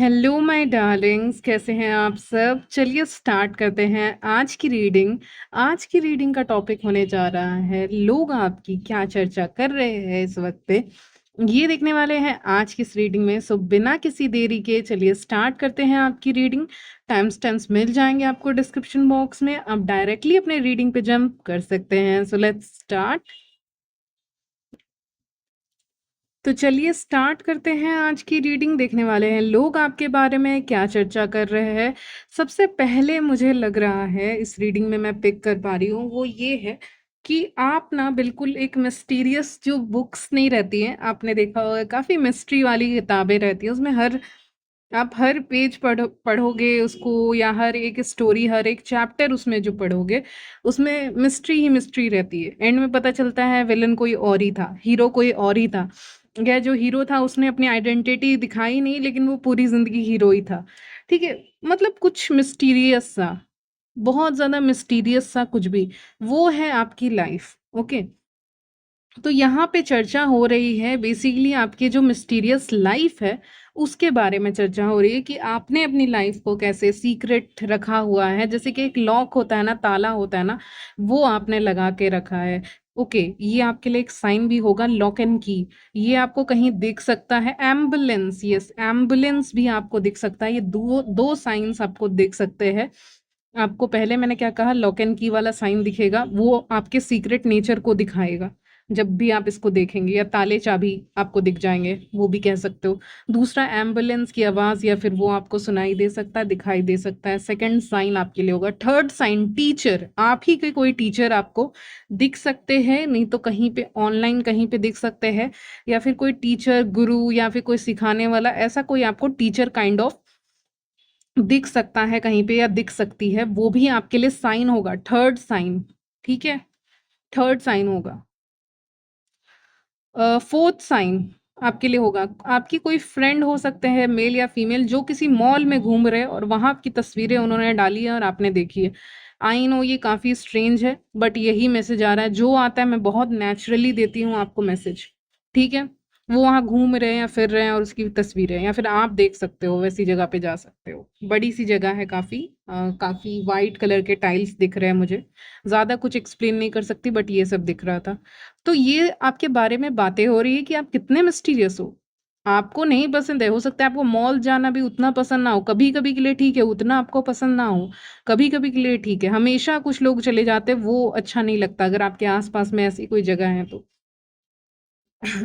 Hello my Darling's, कैसे हैं आप सब? चलिए स्टार्ट करते हैं आज की रीडिंग का टॉपिक होने जा रहा है लोग आपकी क्या चर्चा कर रहे हैं इस वक्त पे। ये देखने वाले हैं आज की इस रीडिंग में। सो बिना किसी देरी के चलिए स्टार्ट करते हैं आपकी रीडिंग। टाइम स्टैम्प्स मिल जाएंगे आपको डिस्क्रिप्शन बॉक्स में, आप डायरेक्टली अपने रीडिंग पे जंप कर सकते हैं। So let's start. तो चलिए स्टार्ट करते हैं आज की रीडिंग। देखने वाले हैं लोग आपके बारे में क्या चर्चा कर रहे हैं। सबसे पहले मुझे लग रहा है इस रीडिंग में मैं पिक कर पा रही हूँ वो ये है कि आप ना बिल्कुल एक मिस्टीरियस जो बुक्स नहीं रहती हैं, आपने देखा होगा काफ़ी मिस्ट्री वाली किताबें रहती हैं, उसमें हर आप हर पेज पढ़ोगे उसको, या हर एक स्टोरी हर एक चैप्टर उसमें जो पढ़ोगे उसमें मिस्ट्री ही मिस्ट्री रहती है। एंड में पता चलता है विलन कोई और ही था, हीरो कोई और ही था। या जो हीरो था उसने अपनी आइडेंटिटी दिखाई नहीं, लेकिन वो पूरी जिंदगी हीरो ही था। ठीक है, मतलब कुछ मिस्टीरियस सा, बहुत ज्यादा मिस्टीरियस सा कुछ भी, वो है आपकी लाइफ। ओके, तो यहाँ पे चर्चा हो रही है बेसिकली आपके जो मिस्टीरियस लाइफ है उसके बारे में चर्चा हो रही है कि आपने अपनी लाइफ को कैसे सीक्रेट रखा हुआ है। जैसे कि एक लॉक होता है ना, ताला होता है ना, वो आपने लगा के रखा है। ओके, ये आपके लिए एक साइन भी होगा, लॉक एंड की। ये आपको कहीं दिख सकता है। एम्बुलेंस, यस, एम्बुलेंस भी आपको दिख सकता है। ये दो दो साइंस आपको दिख सकते हैं। आपको पहले मैंने क्या कहा, लॉक एंड की वाला साइन दिखेगा, वो आपके सीक्रेट नेचर को दिखाएगा जब भी आप इसको देखेंगे। या ताले चाबी आपको दिख जाएंगे, वो भी कह सकते हो। दूसरा, एम्बुलेंस की आवाज या फिर वो आपको सुनाई दे सकता है, दिखाई दे सकता है। सेकंड साइन आपके लिए होगा। थर्ड साइन, टीचर, आप ही के कोई टीचर आपको दिख सकते हैं, नहीं तो कहीं पे ऑनलाइन कहीं पे दिख सकते हैं। या फिर कोई टीचर, गुरु, या फिर कोई सिखाने वाला, ऐसा कोई आपको टीचर काइंड ऑफ दिख सकता है कहीं पे, या दिख सकती है, वो भी आपके लिए साइन होगा, थर्ड साइन। ठीक है, थर्ड साइन होगा। फोर्थ साइन आपके लिए होगा, आपकी कोई फ्रेंड हो सकते हैं, मेल या फीमेल, जो किसी मॉल में घूम रहे हैं और वहां आपकी तस्वीरें उन्होंने डाली है और आपने देखी है। आई नो ये काफी स्ट्रेंज है, बट यही मैसेज आ रहा है। जो आता है मैं बहुत नेचुरली देती हूँ आपको मैसेज। ठीक है, वो वहां घूम रहे हैं या फिर रहे हैं और उसकी तस्वीरें, या फिर आप देख सकते हो, वैसी जगह पे जा सकते हो। बड़ी सी जगह है काफी, काफी वाइट कलर के टाइल्स दिख रहे हैं मुझे। ज्यादा कुछ एक्सप्लेन नहीं कर सकती, बट ये सब दिख रहा था। तो ये आपके बारे में बातें हो रही है कि आप कितने मिस्टीरियस हो। आपको नहीं पसंद है, हो सकता है आपको मॉल जाना भी उतना पसंद ना हो, कभी कभी के लिए ठीक है, उतना आपको पसंद ना हो, कभी कभी के लिए ठीक है। हमेशा कुछ लोग चले जाते हैं, वो अच्छा नहीं लगता। अगर आपके आसपास में ऐसी कोई जगह है तो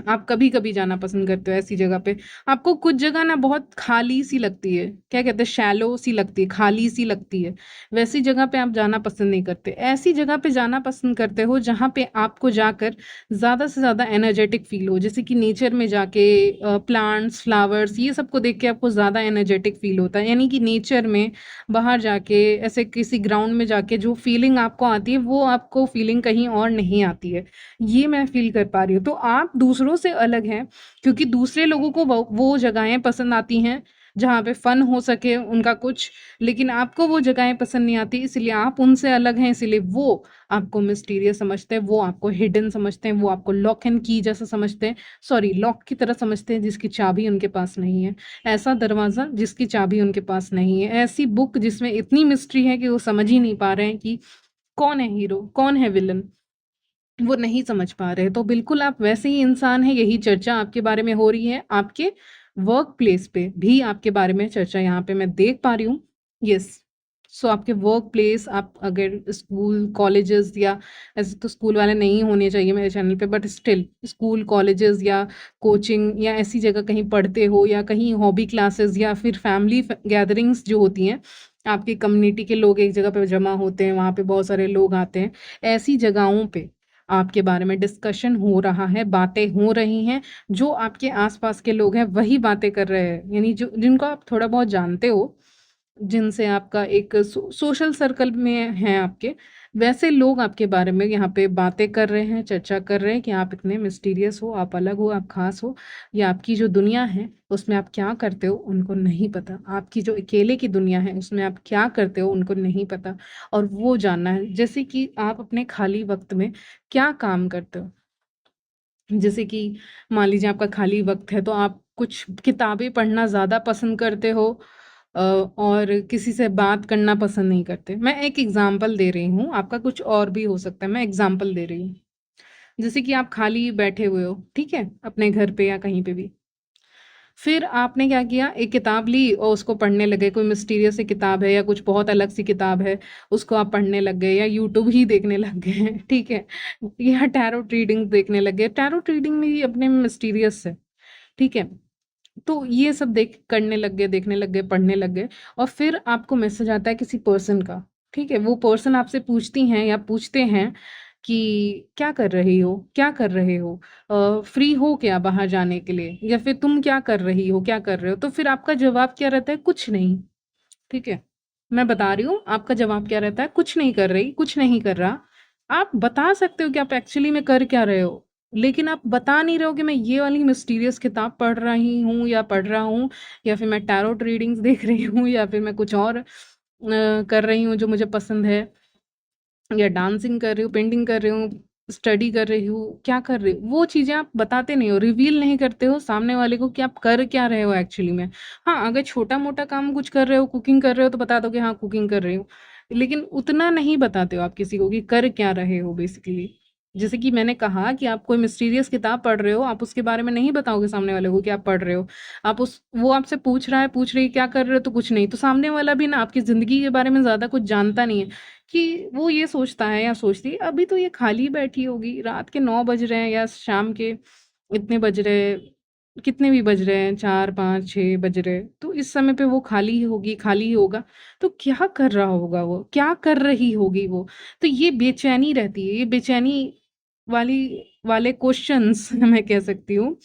आप कभी कभी जाना पसंद करते हो ऐसी जगह पे। आपको कुछ जगह ना बहुत खाली सी लगती है, क्या कहते हैं, शैलो सी लगती है, खाली सी लगती है। वैसी जगह पे आप जाना पसंद नहीं करते, ऐसी जगह पे जाना पसंद करते हो जहाँ पे आपको जाकर ज्यादा से ज्यादा एनर्जेटिक फील हो। जैसे कि नेचर में जाके प्लांट्स, फ्लावर्स, ये सबको देख के आपको ज्यादा एनर्जेटिक फील होता है। यानी कि नेचर में बाहर जाके, ऐसे किसी ग्राउंड में जाके जो फीलिंग आपको आती है, वो आपको फीलिंग कहीं और नहीं आती है। ये मैं फ़ील कर पा रही हूँ। तो आप दूसरों से अलग हैं, क्योंकि दूसरे लोगों को वो जगहें पसंद आती हैं जहाँ पे फ़न हो सके उनका कुछ, लेकिन आपको वो जगहें पसंद नहीं आती, इसलिए आप उनसे अलग हैं, इसीलिए वो आपको मिस्टीरियस समझते हैं, वो आपको हिडन समझते हैं, वो आपको लॉक एंड की जैसा समझते हैं, सॉरी, लॉक की तरह समझते हैं जिसकी चाबी उनके पास नहीं है। ऐसा दरवाज़ा जिसकी चाबी उनके पास नहीं है, ऐसी बुक जिसमें इतनी मिस्ट्री है कि वो समझ ही नहीं पा रहे हैं कि कौन है हीरो, कौन है विलन, वो नहीं समझ पा रहे। तो बिल्कुल आप वैसे ही इंसान हैं, यही चर्चा आपके बारे में हो रही है। आपके वर्क प्लेस पे भी आपके बारे में चर्चा यहाँ पे मैं देख पा रही हूँ। यस, सो आपके वर्क प्लेस, आप अगर स्कूल कॉलेजेस, या ऐसे तो स्कूल वाले नहीं होने चाहिए मेरे चैनल पे, बट स्टिल स्कूल कॉलेजेस या कोचिंग या ऐसी जगह कहीं पढ़ते हो, या कहीं हॉबी क्लासेस, या फिर फैमिली गैदरिंग्स जो होती हैं, आपकी कम्युनिटी के लोग एक जगह पे जमा होते हैं, वहाँ पे बहुत सारे लोग आते हैं, ऐसी जगहों पे आपके बारे में डिस्कशन हो रहा है, बातें हो रही हैं। जो आपके आसपास के लोग हैं वही बातें कर रहे हैं, यानी जो जिनको आप थोड़ा बहुत जानते हो, जिनसे आपका एक सोशल सर्कल में है आपके, वैसे लोग आपके बारे में यहाँ पे बातें कर रहे हैं, चर्चा कर रहे हैं कि आप इतने मिस्टीरियस हो, आप अलग हो, आप खास हो। या आपकी जो दुनिया है उसमें आप क्या करते हो उनको नहीं पता, आपकी जो अकेले की दुनिया है उसमें आप क्या करते हो उनको नहीं पता, और वो जानना है। जैसे कि आप अपने खाली वक्त में क्या काम करते हो। जैसे कि मान लीजिए आपका खाली वक्त है तो आप कुछ किताबें पढ़ना ज़्यादा पसंद करते हो और किसी से बात करना पसंद नहीं करते। मैं एक एग्ज़ाम्पल दे रही हूँ, आपका कुछ और भी हो सकता है, मैं एग्ज़ाम्पल दे रही हूँ। जैसे कि आप खाली बैठे हुए हो, ठीक है? अपने घर पे या कहीं पे भी। फिर आपने क्या किया, एक किताब ली और उसको पढ़ने लगे, कोई मिस्टीरियस सी किताब है या कुछ बहुत अलग सी किताब है, उसको आप पढ़ने लग गए या यूट्यूब ही देखने लग गए, ठीक है? या टैरोट रीडिंग देखने लग गए। टैरोट रीडिंग भी अपने में मिस्टीरियस है, ठीक है? तो ये सब देख करने लग गए, देखने लग गए, पढ़ने लग गए और फिर आपको मैसेज आता है किसी पर्सन का, ठीक है? वो पर्सन आपसे पूछती हैं या पूछते हैं कि क्या कर रही हो? क्या कर रहे हो? फ्री हो क्या बाहर जाने के लिए? या फिर तुम क्या कर रही हो? क्या कर रहे हो? तो फिर आपका जवाब क्या रहता है? कुछ नहीं, ठीक है? मैं बता रही हूँ, आपका जवाब क्या रहता है? कुछ नहीं कर रही, कुछ नहीं कर रहा। आप बता सकते हो कि आप एक्चुअली में कर क्या रहे हो, लेकिन आप बता नहीं रहे हो कि मैं ये वाली मिस्टीरियस किताब पढ़ रही हूँ या पढ़ रहा हूँ या फिर मैं टैरोट रीडिंग्स देख रही हूँ या फिर मैं कुछ और कर रही हूँ जो मुझे पसंद है या डांसिंग कर रही हूँ, पेंटिंग कर रही हूँ, स्टडी कर रही हूँ, क्या कर रही हूँ, वो चीज़ें आप बताते नहीं हो, रिवील नहीं करते हो सामने वाले को कि आप कर क्या रहे हो एक्चुअली में। हाँ, अगर छोटा-मोटा काम कुछ कर रहे हो, कुकिंग कर रहे हो तो बता दो कि हाँ, कुकिंग कर रही हूँ। लेकिन उतना नहीं बताते हो आप किसी को कि कर क्या रहे हो बेसिकली। जैसे कि मैंने कहा कि आप कोई मिस्टीरियस किताब पढ़ रहे हो, आप उसके बारे में नहीं बताओगे सामने वाले को कि आप पढ़ रहे हो। आप उस वो आपसे पूछ रहा है, पूछ रही है क्या कर रहे हो? तो कुछ नहीं। तो सामने वाला भी ना आपकी ज़िंदगी के बारे में ज़्यादा कुछ जानता नहीं है। कि वो ये सोचता है या सोचती है अभी तो ये खाली बैठी होगी, रात के 9 बज रहे हैं या शाम के इतने बज रहे, कितने भी बज रहे हैं, 4, 5, 6 बज रहे हैं, तो इस समय पे वो खाली ही होगी, खाली ही होगा। तो क्या कर रहा होगा वो? क्या कर रही होगी वो? तो ये बेचैनी रहती है, ये बेचैनी वाली वाले क्वेश्चन्स मैं कह सकती हूँ।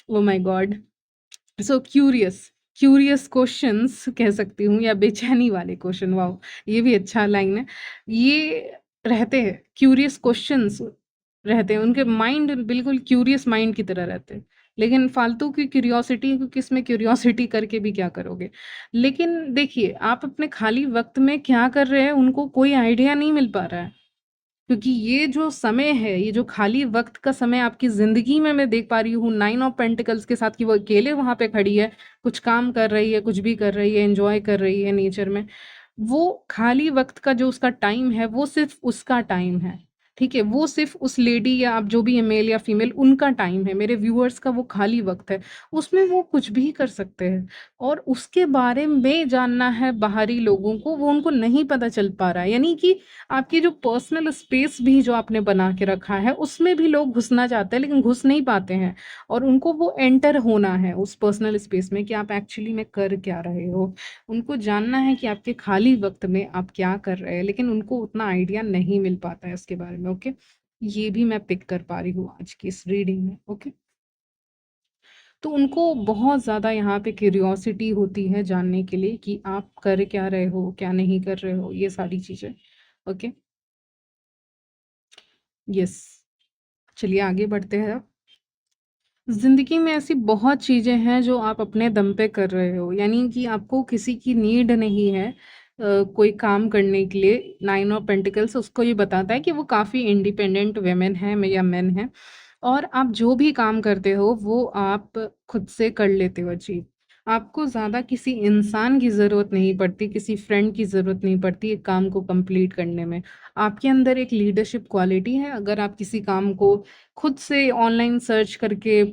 Oh my God! So curious curious questions कह सकती हूँ या बेचैनी वाले क्वेश्चन, वाओ! ये भी अच्छा लाइन है। ये रहते हैं, क्यूरियस क्वेश्चंस रहते हैं, उनके माइंड बिल्कुल क्यूरियस माइंड की तरह रहते हैं। लेकिन फालतू की क्यूरियोसिटी, क्योंकि इसमें क्यूरियोसिटी करके भी क्या करोगे? लेकिन देखिए, आप अपने खाली वक़्त में क्या कर रहे हैं, उनको कोई आइडिया नहीं मिल पा रहा है। क्योंकि ये जो समय है, ये जो खाली वक़्त का समय आपकी ज़िंदगी में मैं देख पा रही हूँ 9 ऑफ पेंटिकल्स के साथ कि वो अकेले वहाँ पे खड़ी है, कुछ काम कर रही है, कुछ भी कर रही है, एन्जॉय कर रही है नेचर में। वो खाली वक़्त का जो उसका टाइम है, वो सिर्फ़ उसका टाइम है, ठीक है? वो सिर्फ़ उस लेडी या आप जो भी है मेल या फीमेल उनका टाइम है, मेरे व्यूअर्स का वो खाली वक़्त है। उसमें वो कुछ भी कर सकते हैं और उसके बारे में जानना है बाहरी लोगों को, वो उनको नहीं पता चल पा रहा है। यानी कि आपकी जो पर्सनल स्पेस भी जो आपने बना के रखा है, उसमें भी लोग घुसना चाहते हैं, लेकिन घुस नहीं पाते हैं और उनको वो एंटर होना है उस पर्सनल स्पेस में कि आप एक्चुअली में कर क्या रहे हो। उनको जानना है कि आपके खाली वक़्त में आप क्या कर रहे हैं, लेकिन उनको उतना आइडिया नहीं मिल पाता है इसके बारे में, ओके? ये भी मैं पिक कर पा रही हूँ आज की इस रीडिंग में, ओके? तो उनको बहुत ज़्यादा यहाँ पे क्यूरियोसिटी होती है जानने के लिए कि आप कर क्या रहे हो, क्या नहीं कर रहे हो, ये सारी चीज़ें, ओके? यस। चलिए आगे बढ़ते हैं अब। ज़िंदगी में ऐसी बहुत चीज़ें हैं जो आप अपने दम पे कर रहे हो, यानी कि आपको किसी की नीड नहीं है कोई काम करने के लिए। 9 ऑफ पेंटिकल्स उसको ये बताता है कि वो काफ़ी इंडिपेंडेंट वुमेन है या मेन है और आप जो भी काम करते हो वो आप खुद से कर लेते हो अचीव। आपको ज़्यादा किसी इंसान की ज़रूरत नहीं पड़ती, किसी फ्रेंड की ज़रूरत नहीं पड़ती एक काम को कंप्लीट करने में। आपके अंदर एक लीडरशिप क्वालिटी है, अगर आप किसी काम को खुद से ऑनलाइन सर्च करके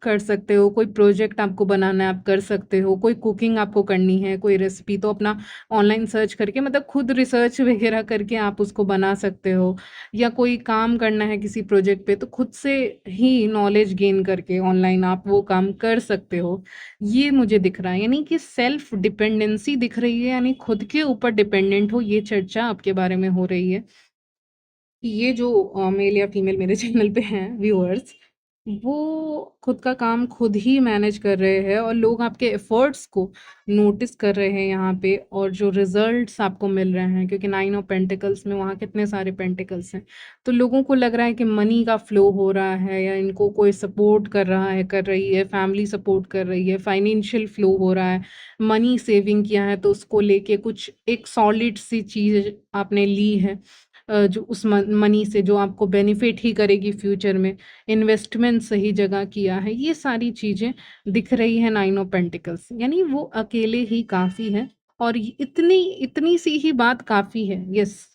कर सकते हो, कोई प्रोजेक्ट आपको बनाना है आप कर सकते हो, कोई कुकिंग आपको करनी है, कोई रेसिपी तो अपना ऑनलाइन सर्च करके मतलब खुद रिसर्च वगैरह करके आप उसको बना सकते हो या कोई काम करना है किसी प्रोजेक्ट पे तो खुद से ही नॉलेज गेन करके ऑनलाइन आप वो काम कर सकते हो। ये मुझे दिख रहा है, यानी कि सेल्फ डिपेंडेंसी दिख रही है, यानी खुद के ऊपर डिपेंडेंट हो, ये चर्चा आपके बारे में हो रही है। ये जो मेल या फीमेल मेरे चैनल पे हैं व्यूअर्स, वो खुद का काम खुद ही मैनेज कर रहे हैं और लोग आपके एफर्ट्स को नोटिस कर रहे हैं यहाँ पे और जो रिजल्ट्स आपको मिल रहे हैं, क्योंकि 9 ऑफ पेंटिकल्स में वहाँ कितने सारे पेंटिकल्स हैं। तो लोगों को लग रहा है कि मनी का फ्लो हो रहा है या इनको कोई सपोर्ट कर रहा है, कर रही है, फैमिली सपोर्ट कर रही है, फाइनेंशियल फ्लो हो रहा है, मनी सेविंग किया है तो उसको लेके कुछ एक सॉलिड सी चीज़ आपने ली है। जो उस मनी से जो आपको बेनिफिट ही करेगी फ्यूचर में, इन्वेस्टमेंट सही जगह किया है, ये सारी चीज़ें दिख रही है नाइन ऑफ पेंटिकल्स, यानी वो अकेले ही काफ़ी है। और इतनी इतनी सी ही बात काफ़ी है, यस,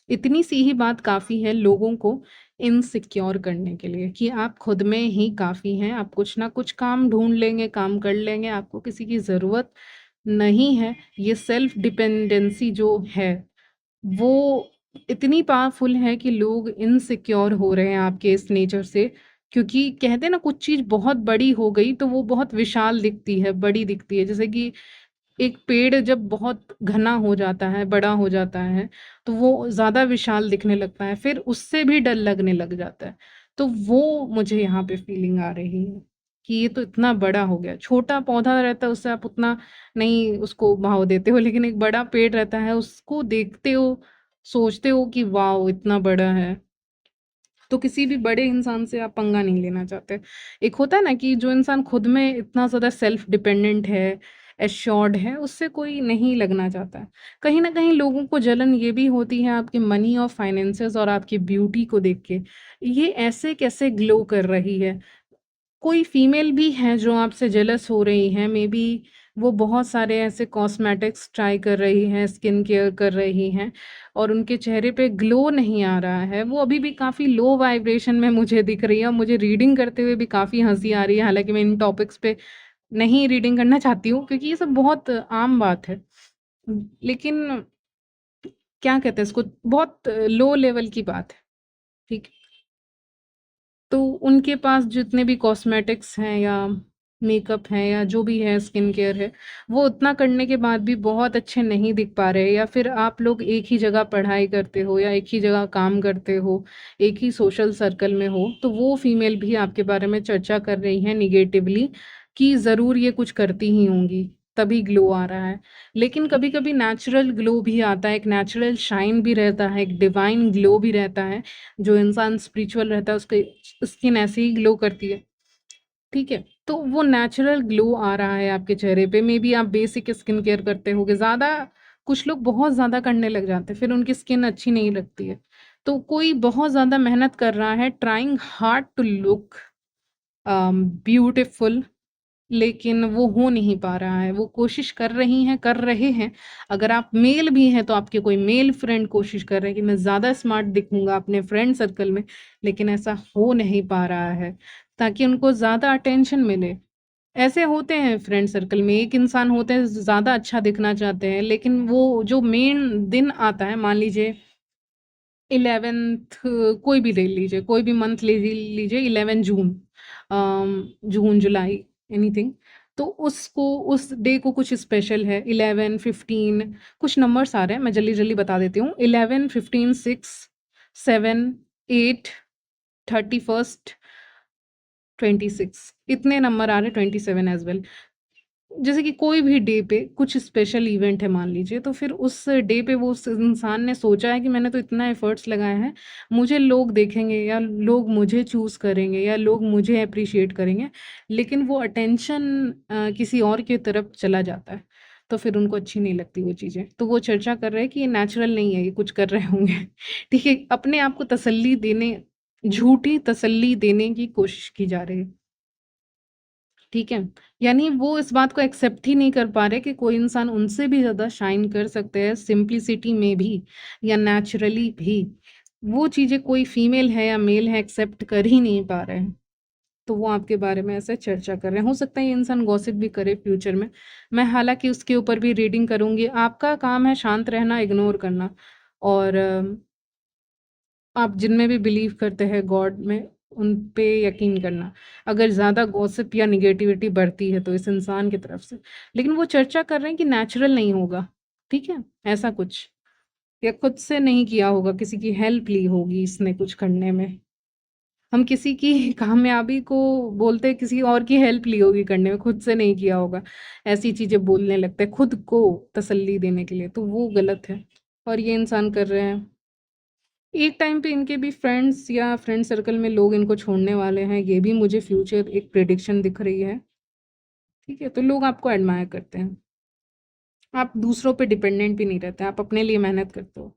इतनी सी ही बात काफ़ी है लोगों को इनसिक्योर करने के लिए कि आप खुद में ही काफ़ी हैं, आप कुछ ना कुछ काम ढूँढ लेंगे, काम कर लेंगे, आपको किसी की ज़रूरत नहीं है। ये सेल्फ डिपेंडेंसी जो है, वो इतनी पावरफुल है कि लोग इनसिक्योर हो रहे हैं आपके इस नेचर से, क्योंकि कहते हैं ना कुछ चीज़ बहुत बड़ी हो गई तो वो बहुत विशाल दिखती है, बड़ी दिखती है। जैसे कि एक पेड़ जब बहुत घना हो जाता है, बड़ा हो जाता है, तो वो ज़्यादा विशाल दिखने लगता है, फिर उससे भी डर लगने लग जाता है। तो वो मुझे यहाँ पे फीलिंग आ रही है कि ये तो इतना बड़ा हो गया। छोटा पौधा रहता है उससे आप उतना नहीं उसको भाव देते हो, लेकिन एक बड़ा पेड़ रहता है उसको देखते हो, सोचते हो कि वाओ! इतना बड़ा है। तो किसी भी बड़े इंसान से आप पंगा नहीं लेना चाहते। एक होता है ना कि जो इंसान खुद में इतना ज़्यादा सेल्फ डिपेंडेंट है, एश्योर्ड है, उससे कोई नहीं लगना चाहता है। कहीं न कहीं लोगों को जलन ये भी होती है आपके मनी और फाइनेंसेस और आपकी ब्यूटी को देख के। ये ऐसे कैसे ग्लो कर रही है? कोई फीमेल भी हैं जो आपसे जेलस हो रही हैं, मे बी वो बहुत सारे ऐसे कॉस्मेटिक्स ट्राई कर रही हैं, स्किन केयर कर रही हैं और उनके चेहरे पे ग्लो नहीं आ रहा है। वो अभी भी काफ़ी लो वाइब्रेशन में मुझे दिख रही है और मुझे रीडिंग करते हुए भी काफ़ी हँसी आ रही है। हालाँकि मैं इन टॉपिक्स पे नहीं रीडिंग करना चाहती हूँ क्योंकि ये सब बहुत आम बात है। लेकिन क्या कहते हैं इसको, बहुत लो लेवल की बात है, ठीक है? तो उनके पास जितने भी कॉस्मेटिक्स हैं या मेकअप है या जो भी है स्किन केयर है, वो उतना करने के बाद भी बहुत अच्छे नहीं दिख पा रहे, या फिर आप लोग एक ही जगह पढ़ाई करते हो या एक ही जगह काम करते हो, एक ही सोशल सर्कल में हो, तो वो फीमेल भी आपके बारे में चर्चा कर रही हैं निगेटिवली कि ज़रूर ये कुछ करती ही होंगी, तभी ग्लो आ रहा है। लेकिन कभी-कभी नेचुरल ग्लो भी आता है, एक नेचुरल शाइन भी रहता है, एक डिवाइन ग्लो भी रहता है। जो इंसान स्पिरिचुअल रहता है उसकी स्किन ऐसे ही ग्लो करती है, ठीक है? तो वो नेचुरल ग्लो आ रहा है आपके चेहरे पे, मेबी आप बेसिक स्किन केयर करते होगे, ज़्यादा कुछ लोग बहुत ज़्यादा करने लग जाते हैं, फिर उनकी स्किन अच्छी नहीं लगती है। तो कोई बहुत ज़्यादा मेहनत कर रहा है, trying hard to look beautiful, लेकिन वो हो नहीं पा रहा है, वो कोशिश कर रही हैं, कर रहे हैं। अगर आप मेल भी हैं, तो आपके कोई मेल फ्रेंड कोशिश कर रहे हैं कि मैं ज़्यादा स्मार्ट दिखूँगा अपने फ्रेंड सर्कल में, लेकिन ऐसा हो नहीं पा रहा है, ताकि उनको ज़्यादा अटेंशन मिले। ऐसे होते हैं फ्रेंड सर्कल में, एक इंसान होते हैं ज़्यादा अच्छा दिखना चाहते हैं, लेकिन वो जो मेन दिन आता है, मान लीजिए 11th, कोई भी ले लीजिए, कोई भी मंथ ले लीजिए, 11 जून, जून, जुलाई, एनीथिंग। तो उसको उस डे को कुछ स्पेशल है, 11, 15, कुछ नंबर्स आ रहे हैं, मैं जल्दी-जल्दी बता देती हूँ। 11, 15, 6, 7, 8, 31st, 26, इतने नंबर आ रहे हैं, 27 एज़ वेल। जैसे कि कोई भी डे पे कुछ स्पेशल इवेंट है मान लीजिए, तो फिर उस डे पे वो उस इंसान ने सोचा है कि मैंने तो इतना एफर्ट्स लगाए हैं, मुझे लोग देखेंगे या लोग मुझे चूज़ करेंगे या लोग मुझे एप्रिशिएट करेंगे, लेकिन वो अटेंशन किसी और की तरफ चला जाता है, तो फिर उनको अच्छी नहीं लगती वो चीज़ें। तो वो चर्चा कर रहे हैं कि ये नेचुरल नहीं है, ये कुछ कर रहे होंगे। ठीक है? अपने आप को तसल्ली देने, झूठी तसल्ली देने की कोशिश की जा रही है। ठीक है? यानी वो इस बात को एक्सेप्ट ही नहीं कर पा रहे कि कोई इंसान उनसे भी ज़्यादा शाइन कर सकते हैं सिम्प्लिसिटी में भी या नेचुरली भी। वो चीज़ें कोई फीमेल है या मेल है एक्सेप्ट कर ही नहीं पा रहे हैं। तो वो आपके बारे में ऐसे चर्चा कर रहे हैं। हो सकता है ये इंसान गॉसिप भी करे फ्यूचर में। मैं हालाँकि उसके ऊपर भी रीडिंग करूँगी। आपका काम है शांत रहना, इग्नोर करना, और आप जिनमें भी बिलीव करते हैं गॉड में, उन पे यकीन करना। अगर ज़्यादा गॉसिप या नेगेटिविटी बढ़ती है तो इस इंसान की तरफ से। लेकिन वो चर्चा कर रहे हैं कि नेचुरल नहीं होगा, ठीक है? ऐसा कुछ, या खुद से नहीं किया होगा, किसी की हेल्प ली होगी इसने कुछ करने में। हम किसी की कामयाबी को बोलते हैं, किसी और की हेल्प ली होगी करने में, खुद से नहीं किया होगा। ऐसी चीज़ें बोलने लगते हैं खुद को तसल्ली देने के लिए, तो वो गलत है और ये इंसान कर रहे हैं। एक टाइम पे इनके भी फ्रेंड्स या फ्रेंड सर्कल में लोग इनको छोड़ने वाले हैं, ये भी मुझे फ्यूचर एक प्रेडिक्शन दिख रही है, ठीक है? तो लोग आपको एडमायर करते हैं। आप दूसरों पे डिपेंडेंट भी नहीं रहते, आप अपने लिए मेहनत करते हो।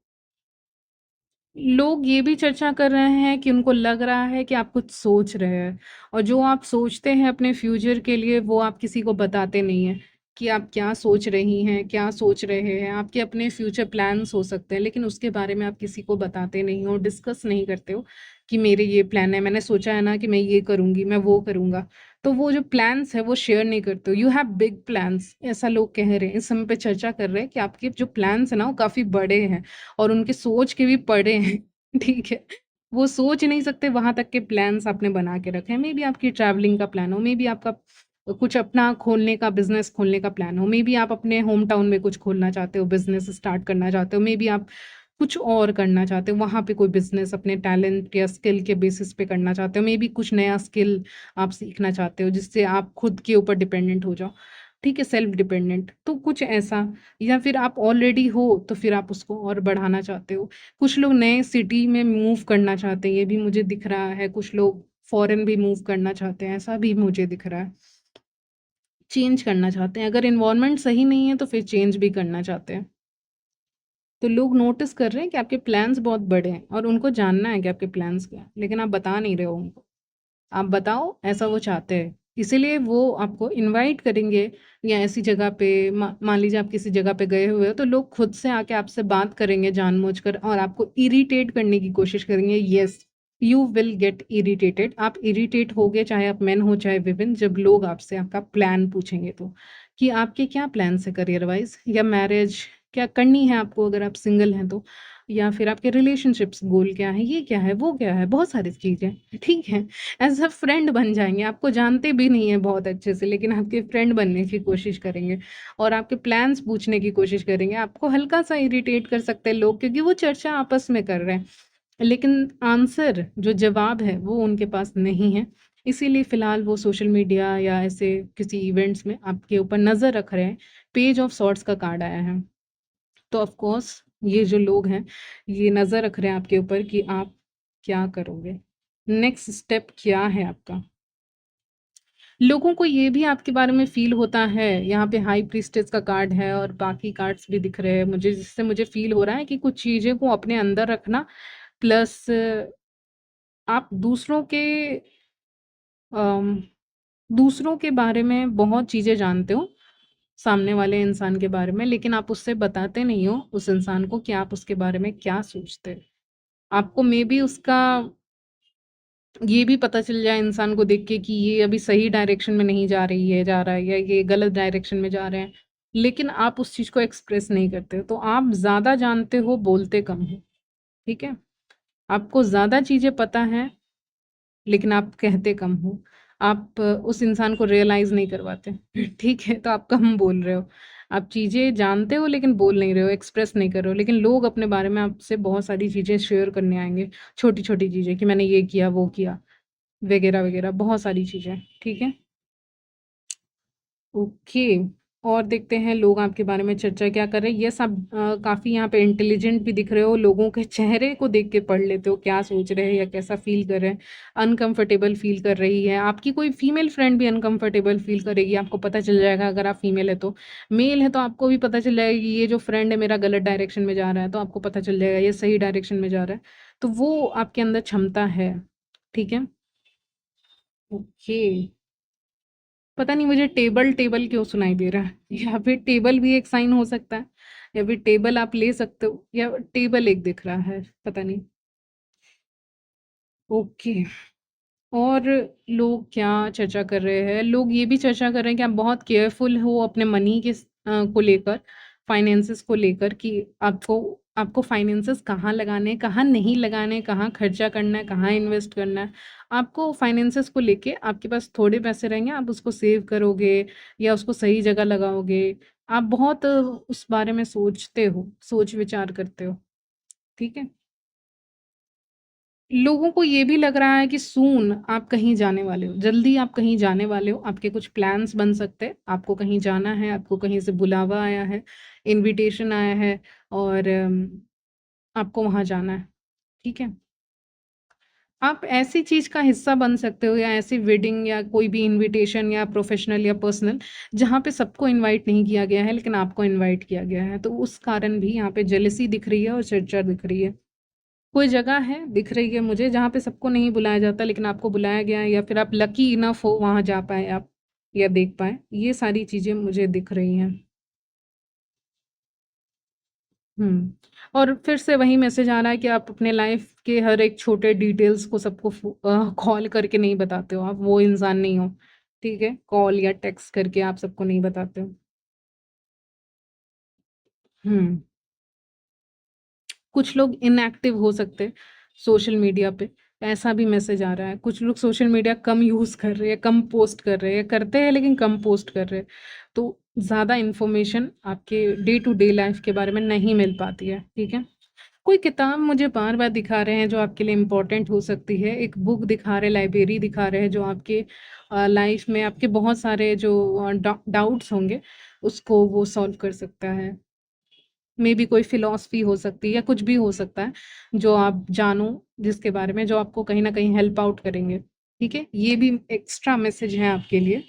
लोग ये भी चर्चा कर रहे हैं कि उनको लग रहा है कि आप कुछ सोच रहे हैं, और जो आप सोचते हैं अपने फ्यूचर के लिए वो आप किसी को बताते नहीं हैं कि आप क्या सोच रही हैं, क्या सोच रहे हैं। आपके अपने फ्यूचर प्लान्स हो सकते हैं, लेकिन उसके बारे में आप किसी को बताते नहीं हो, डिस्कस नहीं करते हो कि मेरे ये प्लान है, मैंने सोचा है ना कि मैं ये करूँगी, मैं वो करूँगा। तो वो जो प्लान्स है वो शेयर नहीं करते हो। यू हैव बिग प्लान्स, ऐसा लोग कह रहे हैं। इस समय पे चर्चा कर रहे हैं कि आपके जो प्लान्स हैं ना वो काफ़ी बड़े हैं और उनके सोच के भी पड़े हैं। ठीक है। वो सोच नहीं सकते वहाँ तक के प्लान्स आपने बना के रखे हैं। मेबी आपकी ट्रैवलिंग का प्लान हो, मेबी आपका कुछ अपना खोलने का, बिज़नेस खोलने का प्लान हो, मेबी आप अपने होम टाउन में कुछ खोलना चाहते हो, बिज़नेस स्टार्ट करना चाहते हो, मेबी आप कुछ और करना चाहते हो, वहाँ पे कोई बिज़नेस अपने टैलेंट या स्किल के बेसिस पे करना चाहते हो, मेबी कुछ नया स्किल आप सीखना चाहते हो जिससे आप खुद के ऊपर डिपेंडेंट हो जाओ। ठीक है, सेल्फ डिपेंडेंट, तो कुछ ऐसा। या फिर आप ऑलरेडी हो तो फिर आप उसको और बढ़ाना चाहते हो। कुछ लोग नए सिटी में मूव करना चाहते हैं, ये भी मुझे दिख रहा है। कुछ लोग फॉरेन भी मूव करना चाहते हैं, ऐसा भी मुझे दिख रहा है। चेंज करना चाहते हैं, अगर एनवायरनमेंट सही नहीं है तो फिर चेंज भी करना चाहते हैं। तो लोग नोटिस कर रहे हैं कि आपके प्लान्स बहुत बड़े हैं और उनको जानना है कि आपके प्लान्स क्या हैं, लेकिन आप बता नहीं रहे हो उनको। आप बताओ, ऐसा वो चाहते हैं। इसीलिए वो आपको इनवाइट करेंगे, या ऐसी जगह पे मान लीजिए आप किसी जगह पे गए हुए हो तो लोग खुद से आके आपसे बात करेंगे जानबूझकर और आपको इरिटेट करने की कोशिश करेंगे। Yes, you will get irritated. आप इरिटेट होगे, चाहे आप मेन हो चाहे विमेन, जब लोग आपसे आपका प्लान पूछेंगे तो, कि आपके क्या प्लान्स है करियर वाइज, या मैरिज क्या करनी है आपको अगर आप सिंगल हैं तो, या फिर आपके रिलेशनशिप्स गोल क्या है, ये क्या है, वो क्या है, बहुत सारी चीज़ें। ठीक है, एज़ अ फ्रेंड बन जाएँगे, आपको जानते भी नहीं हैं बहुत अच्छे से, लेकिन आपके फ्रेंड बनने की कोशिश करेंगे और आपके प्लान्स पूछने की कोशिश करेंगे। आपको हल्का-सा इरिटेट कर सकते हैं लोग, क्योंकि वो चर्चा आपस में कर रहे हैं, लेकिन आंसर जो जवाब है वो उनके पास नहीं है। इसीलिए फ़िलहाल वो सोशल मीडिया या ऐसे किसी इवेंट्स में आपके ऊपर नज़र रख रहे हैं। पेज ऑफ सॉर्ट्स का कार्ड आया है। तो ऑफ कोर्स ये जो लोग हैं, ये नज़र रख रहे हैं आपके ऊपर कि आप क्या करोगे? नेक्स्ट स्टेप क्या है आपका? लोगों को ये भी आपके बारे में फ़ील होता है, यहाँ पे हाई प्रीस्टेस का कार्ड है और बाकी कार्ड्स भी दिख रहे हैं मुझे, जिससे मुझे फ़ील हो रहा है कि कुछ चीज़ें को अपने अंदर रखना, प्लस आप अम, दूसरों के बारे में बहुत चीज़ें जानते हो, सामने वाले इंसान के बारे में, लेकिन आप उससे बताते नहीं हो उस इंसान को कि आप उसके बारे में क्या सोचते हो। आपको मेबी उसका ये भी पता चल जाए इंसान को देख के कि ये अभी सही डायरेक्शन में नहीं जा रहा है, या ये गलत डायरेक्शन में जा रहे हैं, लेकिन आप उस चीज़ को एक्सप्रेस नहीं करते हो। तो आप ज़्यादा जानते हो, बोलते कम हो, ठीक है? आपको ज़्यादा चीज़ें पता हैं, लेकिन आप कहते कम हो। आप उस इंसान को रियलाइज़ नहीं करवाते, ठीक है? तो आप कम बोल रहे हो। आप चीज़ें जानते हो लेकिन बोल नहीं रहे हो, एक्सप्रेस नहीं कर रहे हो, लेकिन लोग अपने बारे में आपसे बहुत सारी चीज़ें शेयर करने आएँगे, छोटी-छोटी चीज़ें कि मैंने ये किया, वो किया। वगैरह-वगैरह बहुत सारी चीज़ें, ठीक है? ओके, और देखते हैं लोग आपके बारे में चर्चा क्या कर रहे हैं। ये सब काफ़ी यहाँ पे इंटेलिजेंट भी दिख रहे हो, लोगों के चेहरे को देख के पढ़ लेते हो क्या सोच रहे हैं या कैसा फ़ील कर रहे हैं। अनकम्फ़र्टेबल फ़ील कर रही है, आपकी कोई फीमेल फ्रेंड भी अनकम्फ़र्टेबल फ़ील करेगी, आपको पता चल जाएगा अगर आप फीमेल है तो। मेल है तो आपको भी पता चल जाएगा कि ये जो फ्रेंड है मेरा गलत डायरेक्शन में जा रहा है, तो आपको पता चल जाएगा ये सही डायरेक्शन में जा रहा है। तो वो आपके अंदर क्षमता है, ठीक है? ओके। पता नहीं मुझे टेबल टेबल क्यों सुनाई दे रहा है। या फिर टेबल भी एक साइन हो सकता है, या फिर टेबल आप ले सकते हो, या टेबल एक दिख रहा है, पता नहीं। ओके, और लोग क्या चर्चा कर रहे हैं? लोग ये भी चर्चा कर रहे हैं कि आप बहुत केयरफुल हो अपने मनी के को लेकर, फाइनेंसेस को लेकर, कि आपको आपको फाइनेंसेस कहाँ लगाने हैं, कहाँ नहीं लगाने हैं, कहाँ खर्चा करना है, कहाँ इन्वेस्ट करना है। आपको फाइनेंसेस को लेके आपके पास थोड़े पैसे रहेंगे, आप उसको सेव करोगे या उसको सही जगह लगाओगे। आप बहुत उस बारे में सोचते हो, सोच विचार करते हो, ठीक है? लोगों को ये भी लग रहा है कि सून आप कहीं जाने वाले हो, जल्दी आप कहीं जाने वाले हो, आपके कुछ प्लान्स बन सकते हैं, आपको कहीं जाना है, आपको कहीं से बुलावा आया है, इनविटेशन आया है, और आपको वहाँ जाना है, ठीक है? आप ऐसी चीज़ का हिस्सा बन सकते हो, या ऐसी वेडिंग या कोई भी इनविटेशन या प्रोफ़ेशनल या पर्सनल, जहाँ पे सबको इनवाइट नहीं किया गया है, लेकिन आपको इनवाइट किया गया है, तो उस कारण भी यहाँ पे जेलसी दिख रही है और चर्चा दिख रही है। कोई जगह है, दिख रही है मुझे जहाँ पे सबको नहीं बुलाया जाता लेकिन आपको बुलाया गया है, या फिर आप लकी इनफ हो वहाँ जा पाएँ आप या देख पाएँ। ये सारी चीज़ें मुझे दिख रही हैं। हुँ। और फिर से वही मैसेज आ रहा है कि आप अपने लाइफ़ के हर एक छोटे डिटेल्स को सबको कॉल करके नहीं बताते हो, आप वो इंसान नहीं हो, ठीक है? कॉल या टेक्स्ट करके आप सबको नहीं बताते हो। हुँ। कुछ लोग इनएक्टिव हो सकते हैं सोशल मीडिया पे, ऐसा भी मैसेज आ रहा है। कुछ लोग सोशल मीडिया कम यूज़ कर रहे हैं, कम पोस्ट कर रहे हैं, करते हैं लेकिन कम पोस्ट कर रहे हैं। तो ज़्यादा इन्फॉर्मेशन आपके डे टू डे लाइफ़ के बारे में नहीं मिल पाती है, ठीक है? कोई किताब मुझे बार-बार दिखा रहे हैं जो आपके लिए इम्पोर्टेंट हो सकती है। एक बुक दिखा रहे हैं, लाइब्रेरी दिखा रहे हैं जो आपके लाइफ़ में आपके बहुत सारे जो डाउट्स होंगे, उसको वो सॉल्व कर सकता है। मेबी कोई फ़िलॉसफ़ी हो सकती है या कुछ भी हो सकता है, जो आप जानो जिसके बारे में जो आपको कहीं न कहीं हेल्प आउट करेंगे, ठीक है? ये भी एक्स्ट्रा मैसेज है आपके लिए।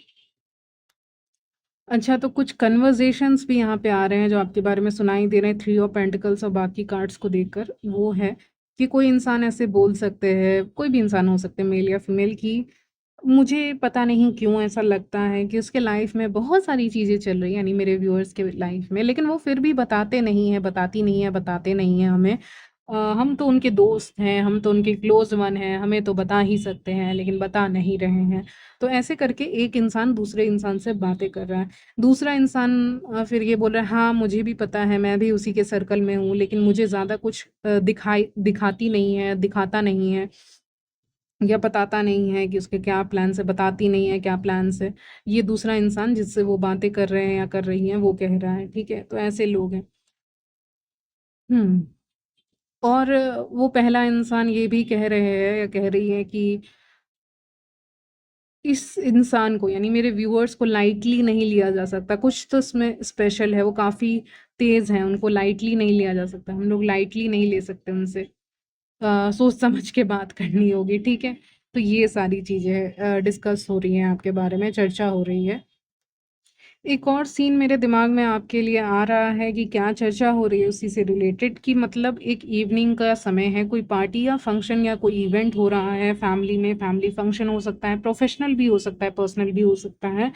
अच्छा, तो कुछ कन्वर्सेशंस भी यहाँ पे आ रहे हैं जो आपके बारे में सुनाई दे रहे हैं, थ्री ऑफ पेंटिकल्स और बाकी कार्ड्स को देखकर। वो है कि कोई इंसान ऐसे बोल सकते हैं, कोई भी इंसान हो सकते हैं मेल या फीमेल, कि मुझे पता नहीं क्यों ऐसा लगता है कि उसके लाइफ में बहुत सारी चीज़ें चल रही हैं, यानी मेरे व्यूअर्स के लाइफ में, लेकिन वो फिर भी बताते नहीं हैं, बताती नहीं है, बताते नहीं हैं हमें। हम तो उनके दोस्त हैं, हम तो उनके क्लोज़ वन हैं, हमें तो बता ही सकते हैं, लेकिन बता नहीं रहे हैं। तो ऐसे करके एक इंसान दूसरे इंसान से बातें कर रहा है। दूसरा इंसान फिर ये बोल रहा है, हाँ, मुझे भी पता है, मैं भी उसी के सर्कल में हूँ, लेकिन मुझे ज़्यादा कुछ दिखाती नहीं है, दिखाता नहीं है या बताता नहीं है कि उसके क्या प्लान्स है, बताती नहीं है क्या प्लान्स है। ये दूसरा इंसान जिससे वो बातें कर रहे हैं या कर रही हैं, वो कह रहा है, ठीक है? तो ऐसे लोग हैं। हुँ। और वो पहला इंसान ये भी कह रहे हैं या कह रही है कि इस इंसान को, यानी मेरे व्यूअर्स को लाइटली नहीं लिया जा सकता। कुछ तो इसमें स्पेशल है, वो काफ़ी तेज़ हैं, उनको लाइटली नहीं लिया जा सकता। हम लोग लाइटली नहीं ले सकते उनसे। सोच समझ के बात करनी होगी, ठीक है? तो ये सारी चीज़ें डिस्कस हो रही हैं आपके बारे में, चर्चा हो रही है। एक और सीन मेरे दिमाग में आपके लिए आ रहा है कि क्या चर्चा हो रही है उसी से रिलेटेड, कि मतलब एक इवनिंग का समय है, कोई पार्टी या फंक्शन या कोई इवेंट हो रहा है फैमिली में, फैमिली फंक्शन हो सकता है, प्रोफेशनल भी हो सकता है, पर्सनल भी हो सकता है।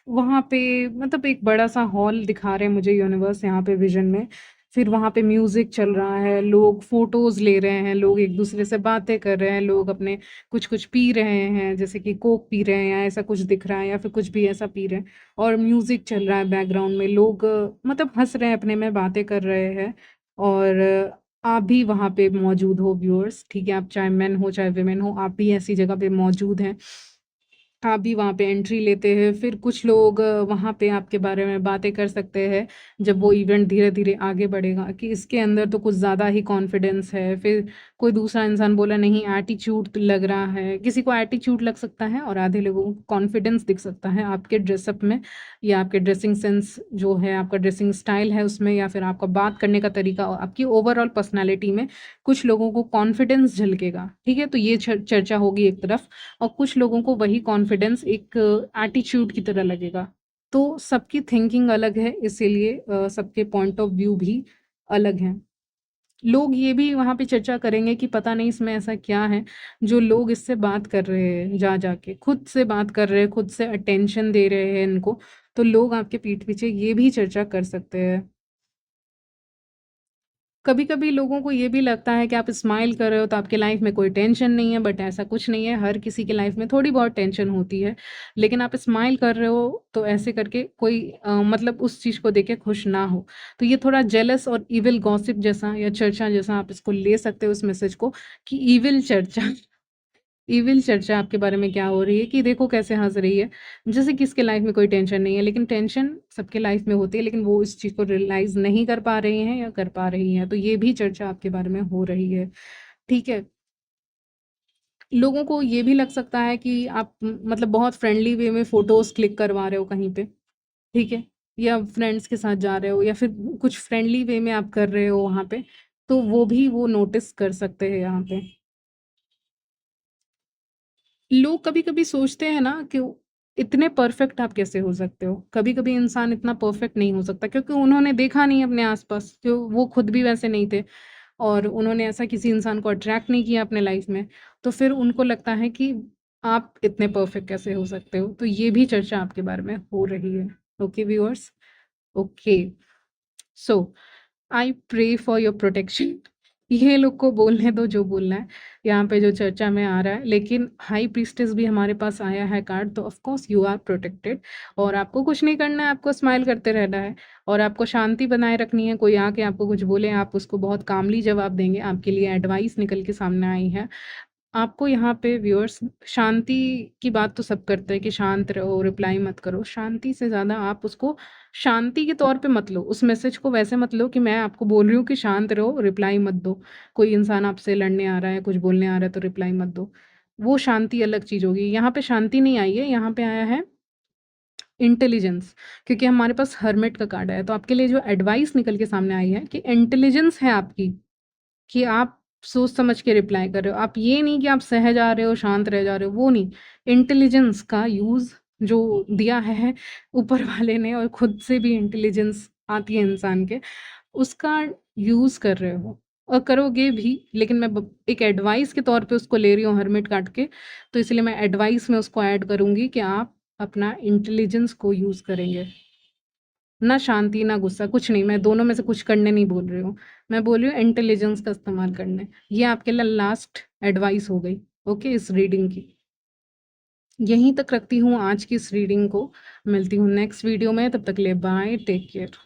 वहाँ पे मतलब एक बड़ा-सा हॉल दिखा रहे हैं मुझे यूनिवर्स यहाँ पे विज़न में। फिर वहाँ पे म्यूज़िक चल रहा है, लोग फ़ोटोज़ ले रहे हैं, लोग एक-दूसरे से बातें कर रहे हैं, लोग अपने कुछ-कुछ पी रहे हैं, जैसे कि कोक पी रहे हैं या ऐसा कुछ दिख रहा है या फिर कुछ भी ऐसा पी रहे हैं। और म्यूज़िक चल रहा है बैकग्राउंड में, लोग मतलब हँस रहे हैं, अपने में बातें कर रहे हैं। और आप भी वहाँ पे मौजूद हो व्यूअर्स, ठीक है? आप चाहे मेन हो, चाहे वुमेन हो, आप भी ऐसी जगह पे मौजूद हैं। आप भी वहाँ पे एंट्री लेते हैं, फिर कुछ लोग वहाँ पे आपके बारे में बातें कर सकते हैं, जब वो इवेंट धीरे-धीरे आगे बढ़ेगा, कि इसके अंदर तो कुछ ज़्यादा ही कॉन्फिडेंस है। फिर कोई दूसरा इंसान बोला, नहीं, एटीट्यूड लग रहा है। किसी को एटीट्यूड लग सकता है और आधे लोगों को कॉन्फिडेंस दिख सकता है आपके ड्रेसअप में, या आपके ड्रेसिंग सेंस जो है, आपका ड्रेसिंग स्टाइल है उसमें, या फिर आपका बात करने का तरीका, आपकी ओवरऑल पर्सनैलिटी में कुछ लोगों को कॉन्फिडेंस झलकेगा, ठीक है? तो ये चर्चा होगी एक तरफ। और कुछ लोगों को वही कॉन्फिडेंस एक एटीट्यूड की तरह लगेगा। तो सबकी थिंकिंग अलग है, इसीलिए सबके पॉइंट ऑफ व्यू भी अलग हैं। लोग ये भी वहाँ पे चर्चा करेंगे कि पता नहीं इसमें ऐसा क्या है, जो लोग इससे बात कर रहे हैं जा-जा के, खुद से बात कर रहे हैं, खुद से अटेंशन दे रहे हैं इनको, तो लोग आपके पीठ पीछे ये भी चर्चा कर सकते हैं। कभी-कभी लोगों को ये भी लगता है कि आप स्माइल कर रहे हो तो आपके लाइफ में कोई टेंशन नहीं है, बट ऐसा कुछ नहीं है। हर किसी की लाइफ में थोड़ी बहुत टेंशन होती है, लेकिन आप स्माइल कर रहे हो तो ऐसे करके कोई मतलब उस चीज़ को देख के खुश ना हो। तो ये थोड़ा जेलस और इविल गॉसिप जैसा या चर्चा जैसा आप इसको ले सकते हो इस मैसेज को, कि इविल चर्चा इविल चर्चा आपके बारे में क्या हो रही है, कि देखो कैसे हँस रही है। जैसे किसके लाइफ में कोई टेंशन नहीं है, लेकिन टेंशन सबके लाइफ में होती है, लेकिन वो इस चीज़ को रियलाइज़ नहीं कर पा रही हैं या कर पा रही हैं। तो ये भी चर्चा आपके बारे में हो रही है, ठीक है? लोगों को ये भी लग सकता है कि आप मतलब बहुत फ्रेंडली वे में फ़ोटोज़ क्लिक करवा रहे हो कहीं पे, ठीक है? या फ्रेंड्स के साथ जा रहे हो या फिर कुछ फ्रेंडली वे में आप कर रहे हो वहाँ पे, तो वो भी वो नोटिस कर सकते हैं यहाँ पे। लोग कभी-कभी सोचते हैं ना कि इतने परफेक्ट आप कैसे हो सकते हो? कभी-कभी इंसान इतना परफेक्ट नहीं हो सकता, क्योंकि उन्होंने देखा नहीं अपने आस-पास, तो वो खुद भी वैसे नहीं थे। और उन्होंने ऐसा किसी इंसान को अट्रैक्ट नहीं किया अपने लाइफ में, तो फिर उनको लगता है कि आप इतने परफेक्ट कैसे हो सकते हो? तो ये भी चर्चा आपके बारे में हो रही है। Okay viewers? Okay. So I pray for your protection. ये लोग को बोलने दो जो बोलना है, यहाँ पे जो चर्चा में आ रहा है। लेकिन हाई प्रीस्टेस भी हमारे पास आया है कार्ड, तो of course you are protected और आपको कुछ नहीं करना है, आपको स्माइल करते रहना है और आपको शांति बनाए रखनी है। कोई आके आपको कुछ बोले, आप उसको बहुत कामली जवाब देंगे। आपके लिए एडवाइस निकल के सामने आई है। आपको यहाँ पे व्यूअर्स शांति की बात तो सब करते हैं कि शांत रहो, रिप्लाई मत करो। शांति से ज़्यादा आप उसको शांति के तौर पे मत लो। उस मैसेज को वैसे मत लो कि मैं आपको बोल रही हूँ कि शांत रहो, रिप्लाई मत दो। कोई इंसान आपसे लड़ने आ रहा है, कुछ बोलने आ रहा है तो रिप्लाई मत दो। वो शांति अलग चीज़ होगी। यहाँ पे शांति नहीं आई है, यहाँ पे आया है इंटेलिजेंस, क्योंकि हमारे पास हर्मिट का कार्ड है। तो आपके लिए जो एडवाइस निकल के सामने आई है कि इंटेलिजेंस है आपकी, कि आप सोच समझ के रिप्लाई कर रहे हो। आप ये नहीं कि आप सह जा रहे हो, शांत रह जा रहे हो, वो नहीं। इंटेलिजेंस का यूज़ जो दिया है ऊपर वाले ने, और खुद से भी इंटेलिजेंस आती है इंसान के, उसका यूज़ कर रहे हो और करोगे भी। लेकिन मैं एक एडवाइस के तौर पे उसको ले रही हूँ हर्मिट कार्ड के, तो इसलिए मैं एडवाइस में उसको ऐड करूँगी कि आप अपना इंटेलिजेंस को यूज़ करेंगे। ना शांति, ना गुस्सा, कुछ नहीं। मैं दोनों में से कुछ करने नहीं बोल रही हूँ। मैं बोल रही हूँ इंटेलिजेंस का इस्तेमाल करने। ये आपके लिए लास्ट एडवाइस हो गई, ओके, इस रीडिंग की। यहीं तक रखती हूँ आज की इस रीडिंग को। मिलती हूँ नेक्स्ट वीडियो में, तब तक के लिए बाय, टेक केयर।